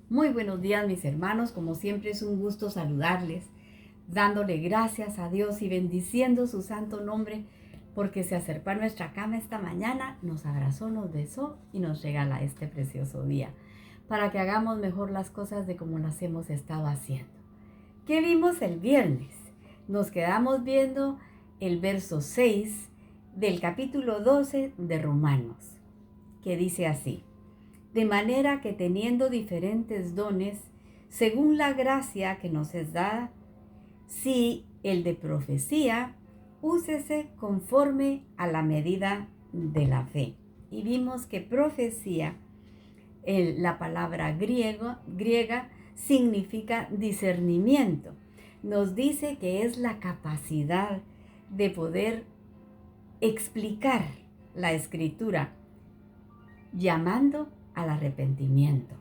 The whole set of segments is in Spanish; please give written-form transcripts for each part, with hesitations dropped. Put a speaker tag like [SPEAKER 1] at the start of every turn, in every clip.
[SPEAKER 1] Muy buenos días, mis hermanos. Como siempre es un gusto saludarles, dándole gracias a Dios y bendiciendo su santo nombre, porque se acercó a nuestra cama esta mañana, nos abrazó, nos besó y nos regala este precioso día, para que hagamos mejor las cosas de como las hemos estado haciendo. ¿Qué vimos el viernes? Nos quedamos viendo el verso 6 del capítulo 12 de Romanos, que dice así: de manera que teniendo diferentes dones, según la gracia que nos es dada, si el de profecía, úsese conforme a la medida de la fe. Y vimos que profecía, la palabra griega, significa discernimiento. Nos dice que es la capacidad de poder explicar la escritura llamando al arrepentimiento.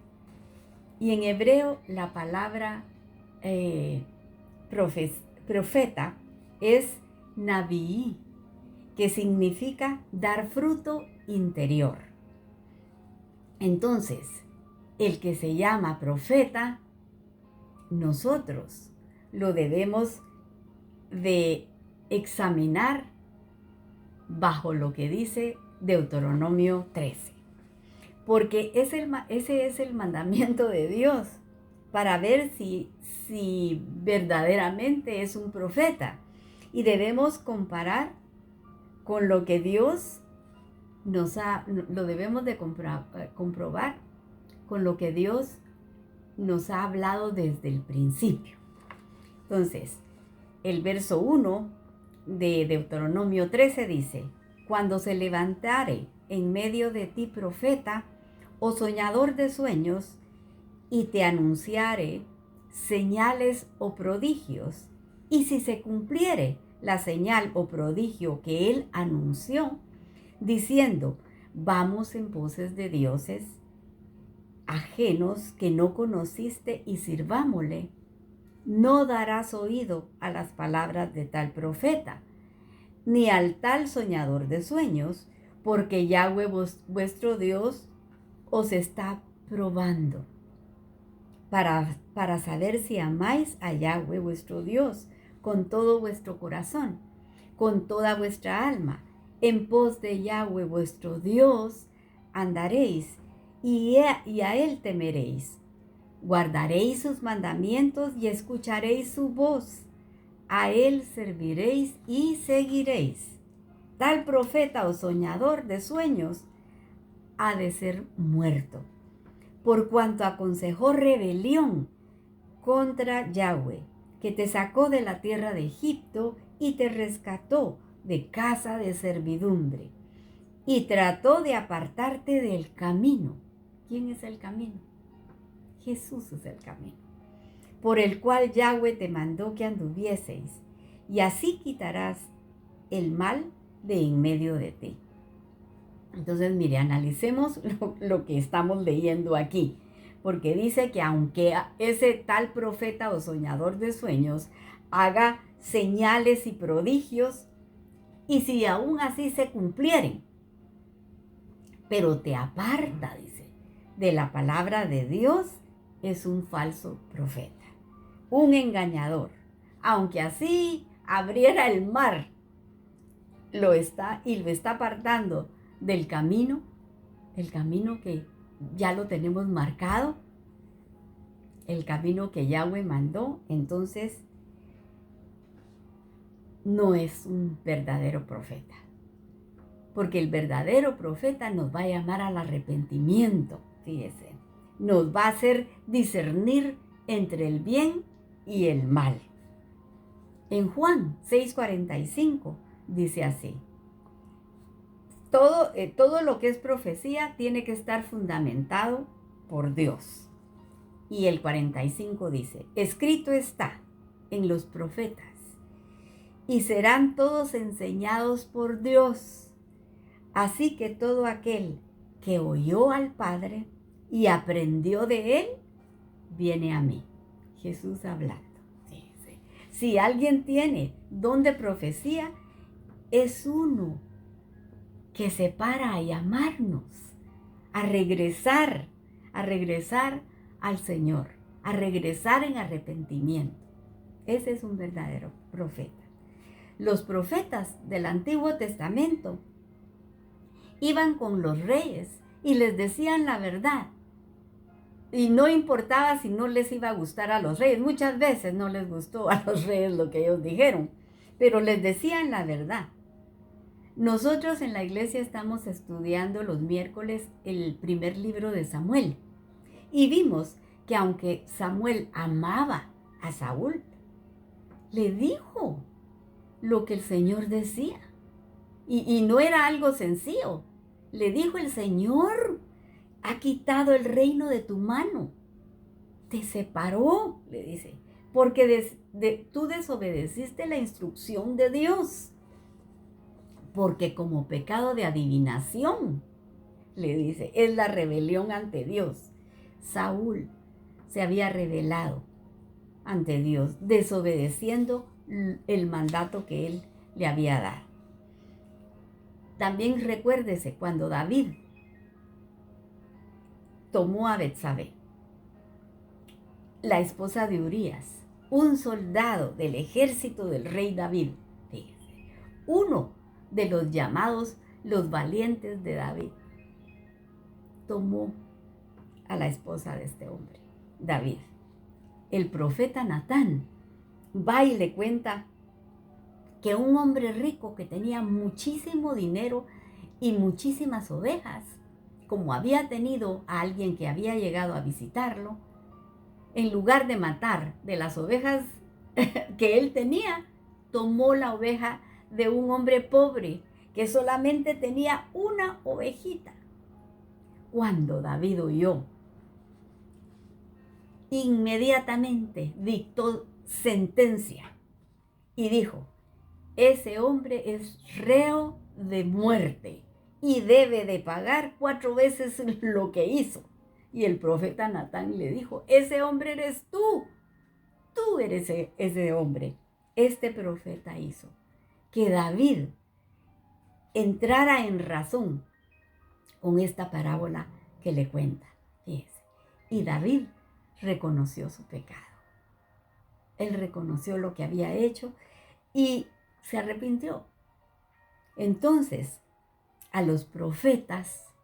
[SPEAKER 1] Y en hebreo la palabra profeta es naví, que significa dar fruto interior. Entonces, el que se llama profeta, nosotros lo debemos de examinar bajo lo que dice Deuteronomio 13. Porque ese es el mandamiento de Dios, para ver si verdaderamente es un profeta. Y debemos comparar con lo que Dios lo debemos de comprobar con lo que Dios nos ha hablado desde el principio. Entonces, el verso 1 de Deuteronomio 13 dice: cuando se levantare en medio de ti profeta o soñador de sueños, y te anunciare señales o prodigios, y si se cumpliere la señal o prodigio que él anunció, diciendo: vamos en poses de dioses ajenos que no conociste y sirvámosle, no darás oído a las palabras de tal profeta, ni al tal soñador de sueños, porque Yahweh vuestro Dios os está probando para saber si amáis a Yahweh vuestro Dios con todo vuestro corazón, con toda vuestra alma. En pos de Yahweh vuestro Dios andaréis y a él temeréis. Guardaréis sus mandamientos y escucharéis su voz. A él serviréis y seguiréis. Tal profeta o soñador de sueños ha de ser muerto, por cuanto aconsejó rebelión contra Yahweh, que te sacó de la tierra de Egipto y te rescató de casa de servidumbre, y trató de apartarte del camino. ¿Quién es el camino? Jesús es el camino, por el cual Yahweh te mandó que anduvieseis, y así quitarás el mal de en medio de ti. Entonces, mire, analicemos lo que estamos leyendo aquí, porque dice que aunque ese tal profeta o soñador de sueños haga señales y prodigios, y si aún así se cumplieren, pero te aparta, dice, de la palabra de Dios, es un falso profeta, un engañador. Aunque así abriera el mar, lo está apartando del camino, el camino que ya lo tenemos marcado, el camino que Yahweh mandó. Entonces no es un verdadero profeta, porque el verdadero profeta nos va a llamar al arrepentimiento. Fíjese, nos va a hacer discernir entre el bien y el mal. En Juan 6:45 dice así: todo lo que es profecía tiene que estar fundamentado por Dios. Y el 45 dice: escrito está en los profetas, y serán todos enseñados por Dios. Así que todo aquel que oyó al Padre y aprendió de él, viene a mí. Jesús hablando. Si alguien tiene don de profecía, es uno que se para a llamarnos a regresar al Señor, a regresar en arrepentimiento. Ese es un verdadero profeta. Los profetas del Antiguo Testamento iban con los reyes y les decían la verdad. Y no importaba si no les iba a gustar a los reyes. Muchas veces no les gustó a los reyes lo que ellos dijeron, pero les decían la verdad. Nosotros en la iglesia estamos estudiando los miércoles el primer libro de Samuel. Y vimos que aunque Samuel amaba a Saúl, le dijo lo que el Señor decía. Y no era algo sencillo. Le dijo: el Señor ha quitado el reino de tu mano. Te separó, le dice, porque tú desobedeciste la instrucción de Dios. Porque como pecado de adivinación, le dice, es la rebelión ante Dios. Saúl se había rebelado ante Dios, desobedeciendo el mandato que él le había dado. También recuérdese cuando David tomó a Betsabé, la esposa de Urías, un soldado del ejército del rey David, fíjese, uno de los llamados los valientes de David, tomó a la esposa de este hombre, David. El profeta Natán va y le cuenta que un hombre rico que tenía muchísimo dinero y muchísimas ovejas, como había tenido a alguien que había llegado a visitarlo, en lugar de matar de las ovejas que él tenía, tomó la oveja de un hombre pobre que solamente tenía una ovejita. Cuando David oyó, inmediatamente dictó sentencia y dijo: ese hombre es reo de muerte y debe de pagar 4 veces lo que hizo. Y el profeta Natán le dijo: ese hombre eres tú eres ese hombre. Este profeta hizo que David entrara en razón con esta parábola que le cuenta. Fíjese. Y David reconoció su pecado. Él reconoció lo que había hecho y se arrepintió. Entonces, a los profetas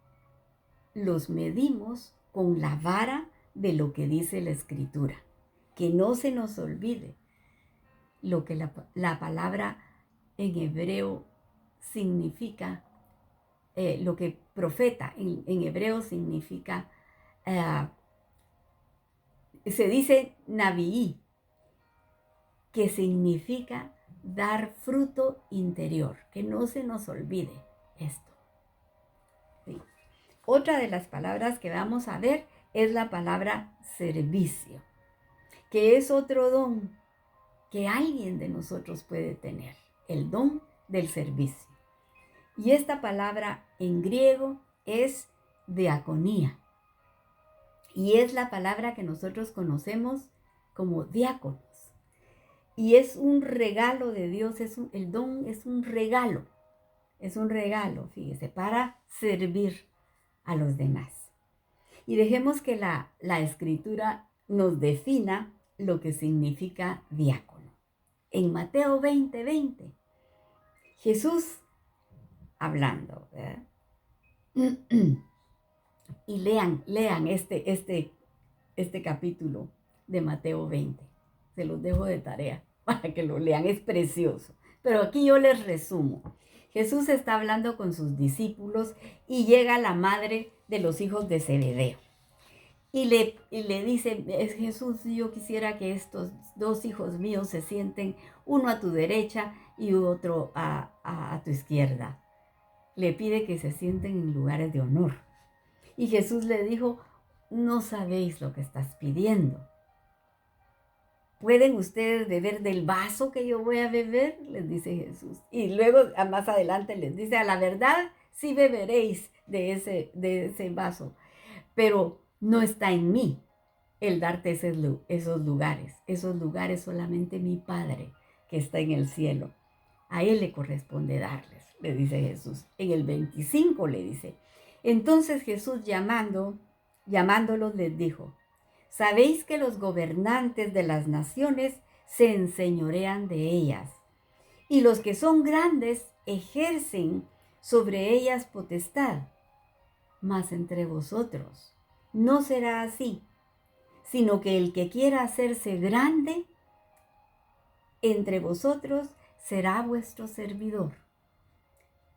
[SPEAKER 1] los medimos con la vara de lo que dice la Escritura. Que no se nos olvide lo que la palabra en hebreo significa, lo que profeta en hebreo significa, se dice nabií, que significa dar fruto interior. Que no se nos olvide esto. ¿Sí? Otra de las palabras que vamos a ver es la palabra servicio, que es otro don que alguien de nosotros puede tener, el don del servicio. Y esta palabra en griego es diaconía, y es la palabra que nosotros conocemos como diáconos. Y es un regalo de Dios, el don es un regalo, fíjese, para servir a los demás. Y dejemos que la Escritura nos defina lo que significa diácono. En Mateo 20:20, Jesús hablando, ¿verdad? Y lean este capítulo de Mateo 20. Se los dejo de tarea para que lo lean, es precioso. Pero aquí yo les resumo. Jesús está hablando con sus discípulos y llega la madre de los hijos de Zebedeo. Y le dice: Jesús, yo quisiera que estos 2 hijos míos se sienten, uno a tu derecha y otro a tu izquierda. Le pide que se sienten en lugares de honor. Y Jesús le dijo: no sabéis lo que estás pidiendo. ¿Pueden ustedes beber del vaso que yo voy a beber?, les dice Jesús. Y luego más adelante les dice: a la verdad sí beberéis de ese vaso, pero no está en mí el darte esos lugares. Esos lugares solamente mi Padre que está en el cielo. A Él le corresponde darles, le dice Jesús. En el 25 le dice: Entonces Jesús llamándolos les dijo: sabéis que los gobernantes de las naciones se enseñorean de ellas, y los que son grandes ejercen sobre ellas potestad. Mas entre vosotros no será así, sino que el que quiera hacerse grande entre vosotros será vuestro servidor.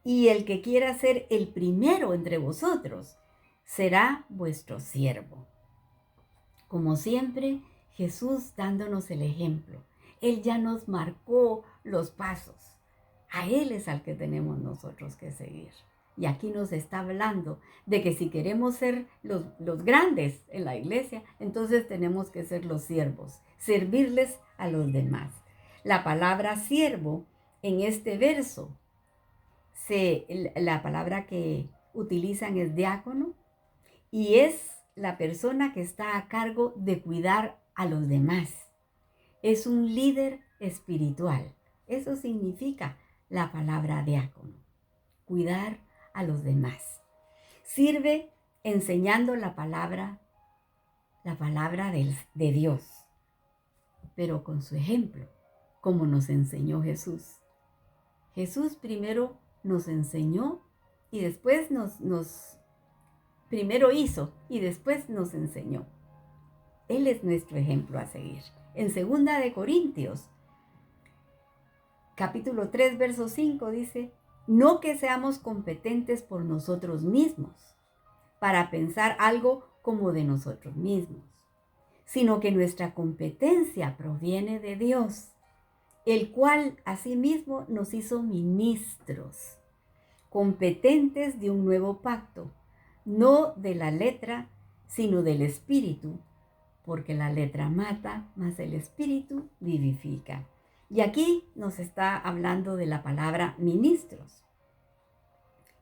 [SPEAKER 1] Y el que quiera ser el primero entre vosotros será vuestro siervo. Como siempre, Jesús dándonos el ejemplo. Él ya nos marcó los pasos. A Él es al que tenemos nosotros que seguir. Y aquí nos está hablando de que si queremos ser los grandes en la iglesia, entonces tenemos que ser los siervos, servirles a los demás. La palabra siervo en este verso, la palabra que utilizan es diácono, y es la persona que está a cargo de cuidar a los demás. Es un líder espiritual. Eso significa la palabra diácono, cuidar a los demás. Sirve enseñando la palabra de Dios, pero con su ejemplo, como nos enseñó Jesús. Jesús primero nos enseñó y después primero hizo y después nos enseñó. Él es nuestro ejemplo a seguir. En 2 de Corintios, capítulo 3, verso 5 dice: no que seamos competentes por nosotros mismos, para pensar algo como de nosotros mismos, sino que nuestra competencia proviene de Dios, el cual asimismo nos hizo ministros, competentes de un nuevo pacto, no de la letra, sino del espíritu, porque la letra mata, mas el espíritu vivifica. Y aquí nos está hablando de la palabra ministros.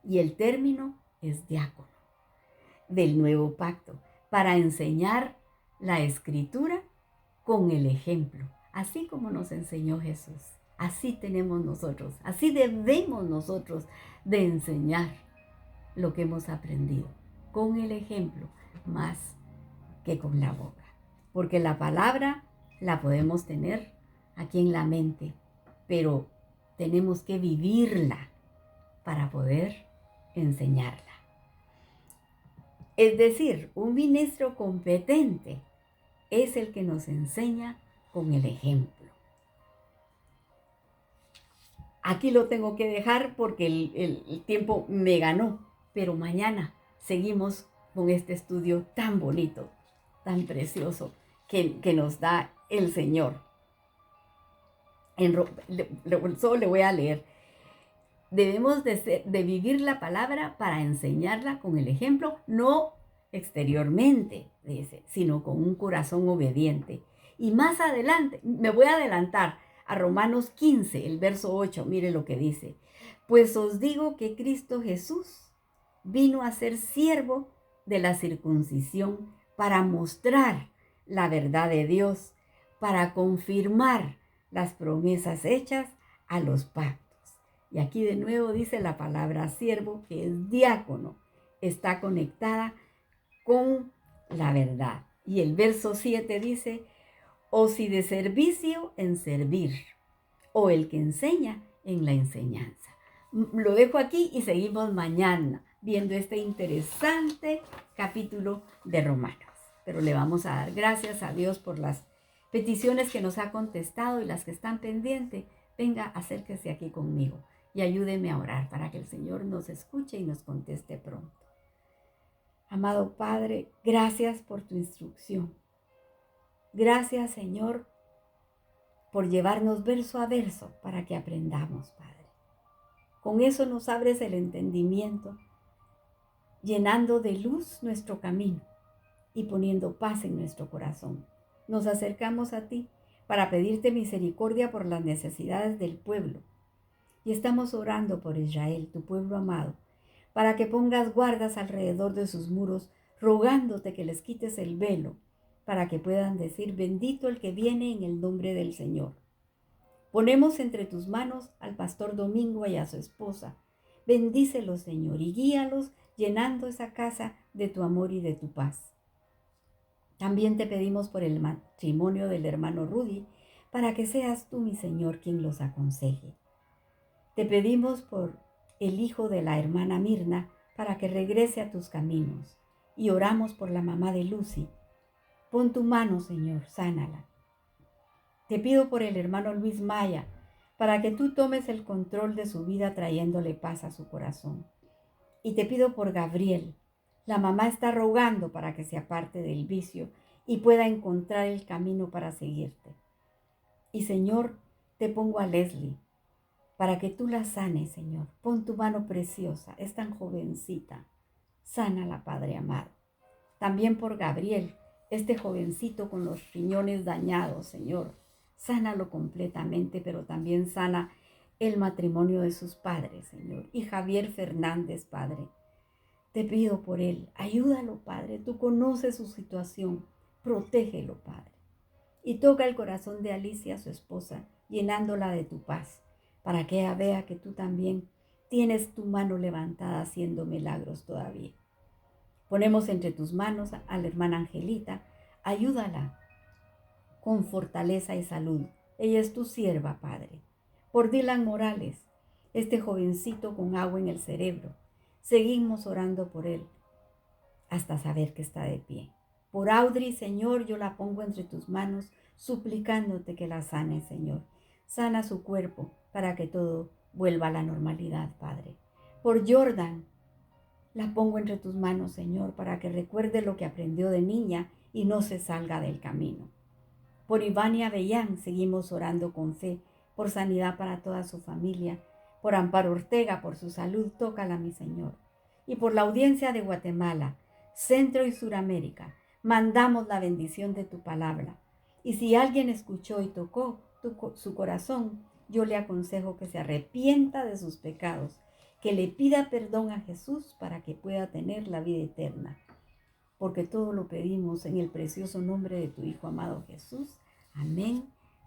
[SPEAKER 1] Y el término es diácono, del nuevo pacto, para enseñar la escritura con el ejemplo, así como nos enseñó Jesús. Así tenemos nosotros, así debemos nosotros de enseñar lo que hemos aprendido, con el ejemplo, más que con la boca. Porque la palabra la podemos tener aquí en la mente, pero tenemos que vivirla para poder enseñarla. Es decir, un ministro competente es el que nos enseña con el ejemplo. Aquí lo tengo que dejar porque el tiempo me ganó, pero mañana seguimos con este estudio tan bonito, tan precioso que nos da el Señor. Solo le voy a leer. Debemos de vivir la palabra para enseñarla con el ejemplo, no exteriormente, dice, sino con un corazón obediente. Y más adelante, me voy a adelantar a Romanos 15, el verso 8, mire lo que dice. Pues os digo que Cristo Jesús vino a ser siervo de la circuncisión para mostrar la verdad de Dios, para confirmar las promesas hechas a los pactos. Y aquí de nuevo dice la palabra siervo, que es diácono, está conectada con la verdad. Y el verso 7 dice: o si de servicio, en servir, o el que enseña, en la enseñanza. Lo dejo aquí y seguimos mañana viendo este interesante capítulo de Romanos. Pero le vamos a dar gracias a Dios por las peticiones que nos ha contestado y las que están pendientes. Venga, acérquese aquí conmigo y ayúdeme a orar para que el Señor nos escuche y nos conteste pronto. Amado Padre, gracias por tu instrucción. Gracias, Señor, por llevarnos verso a verso para que aprendamos, Padre. Con eso nos abres el entendimiento, llenando de luz nuestro camino y poniendo paz en nuestro corazón. Nos acercamos a ti para pedirte misericordia por las necesidades del pueblo. Y estamos orando por Israel, tu pueblo amado, para que pongas guardas alrededor de sus muros, rogándote que les quites el velo, para que puedan decir: bendito el que viene en el nombre del Señor. Ponemos entre tus manos al pastor Domingo y a su esposa. Bendícelos, Señor, y guíalos llenando esa casa de tu amor y de tu paz. También te pedimos por el matrimonio del hermano Rudy, para que seas tú, mi Señor, quien los aconseje. Te pedimos por el hijo de la hermana Mirna, para que regrese a tus caminos. Y oramos por la mamá de Lucy. Pon tu mano, Señor, sánala. Te pido por el hermano Luis Maya, para que tú tomes el control de su vida trayéndole paz a su corazón. Y te pido por Gabriel. La mamá está rogando para que se aparte del vicio y pueda encontrar el camino para seguirte. Y Señor, te pongo a Leslie, para que tú la sanes, Señor. Pon tu mano preciosa, es tan jovencita. Sánala, Padre amado. También por Gabriel, este jovencito con los riñones dañados, Señor. Sánalo completamente, pero también sana el matrimonio de sus padres, Señor. Y Javier Fernández, Padre. Te pido por él. Ayúdalo, Padre. Tú conoces su situación. Protégelo, Padre. Y toca el corazón de Alicia, su esposa, llenándola de tu paz, para que ella vea que tú también tienes tu mano levantada haciendo milagros todavía. Ponemos entre tus manos a la hermana Angelita. Ayúdala con fortaleza y salud. Ella es tu sierva, Padre. Por Dylan Morales, este jovencito con agua en el cerebro. Seguimos orando por él hasta saber que está de pie. Por Audrey, Señor, yo la pongo entre tus manos, suplicándote que la sanes, Señor. Sana su cuerpo para que todo vuelva a la normalidad, Padre. Por Jordan, la pongo entre tus manos, Señor, para que recuerde lo que aprendió de niña y no se salga del camino. Por Iván y Avellán seguimos orando con fe, por sanidad para toda su familia. Por Amparo Ortega, por su salud, tócala, mi Señor. Y por la audiencia de Guatemala, Centro y Suramérica, mandamos la bendición de tu palabra. Y si alguien escuchó y tocó su corazón, yo le aconsejo que se arrepienta de sus pecados, que le pida perdón a Jesús para que pueda tener la vida eterna. Porque todo lo pedimos en el precioso nombre de tu Hijo amado Jesús. Amén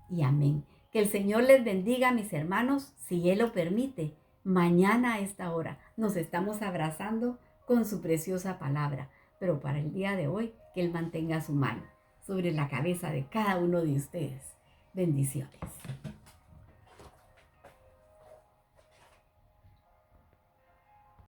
[SPEAKER 1] y amén. Que el Señor les bendiga, mis hermanos, si Él lo permite. Mañana a esta hora nos estamos abrazando con su preciosa palabra. Pero para el día de hoy, que Él mantenga su mano sobre la cabeza de cada uno de ustedes. Bendiciones.